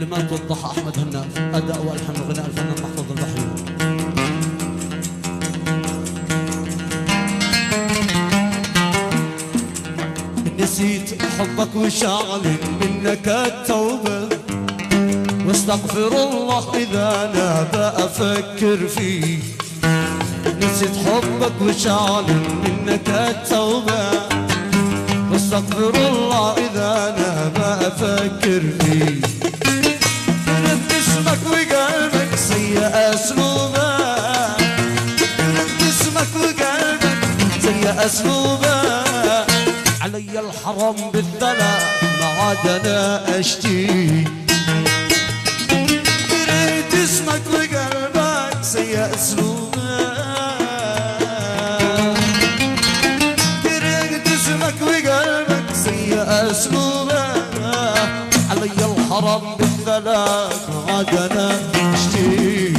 كلمات وضحها أحمد هناف، أداء وألحان وغناء الفنان محفوظ البحري. نسيت حبك وشعل منك التوبة، واستغفر الله إذا أنا بأفكر فيه. نسيت حبك وشعل منك التوبة، واستغفر الله إذا أنا بأفكر فيه. كرهت اسمك وقلبك سيء أسلوبه، كرهت اسمك وقلبك سيء أسلوبه. علي الحرام بالثلاث ما عاد أنا أشتي. كرهت اسمك وقلبك سيء أسلوبه، كرهت اسمك وقلبك سيء أسلوبه. علي الحرام بالثلاث ما عاد أنا أشتي.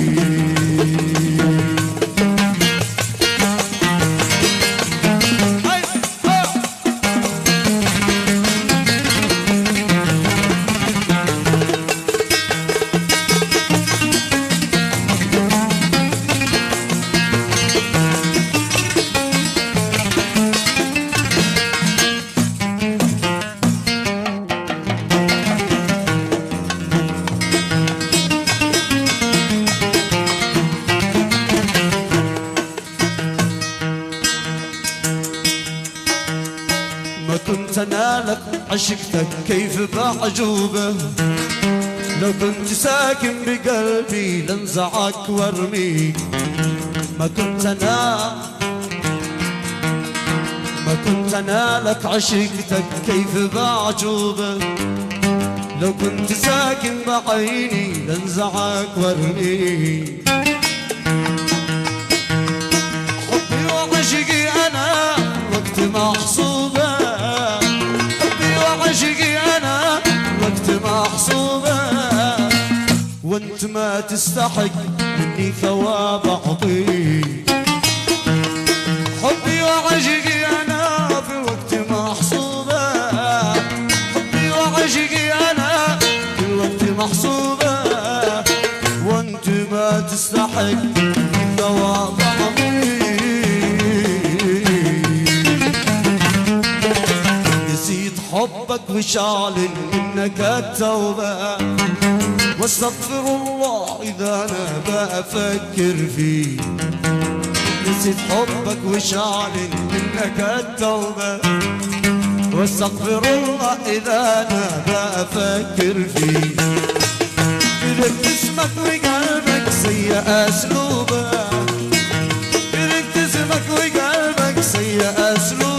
ما كنت انالك عشقتك كيف بعجوبة، لو كنت ساكن بقلبي لانزعك وارميك. ما كنت انالك عشقتك كيف بعجوبة، لو كنت ساكن بعيني لانزعك وارميك. حبي وعشقي انا وقت محسوبة، عشقي أنا وقت محسوبة. وانت ما تستحق مني ثواب أعطيك. حبي وعشقي أنا في وقت محسوبة، حبي وعشقي أنا في وقت محسوبة. وانت ما تستحق مني ثواب أعطيك. حبك وشعل منك التوبة، واستغفر الله إذا أنا بأفكر فيه. نسيت حبك وشعل منك التوبة، واستغفر الله إذا أنا بأفكر فيه. كرهت اسمك وقلبك سيء أسلوبه، كرهت اسمك وقلبك سيء أسلوبه.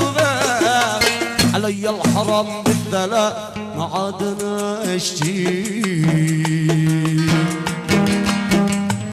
علي الحرام بالثلاث ما عاد أنا أشتي.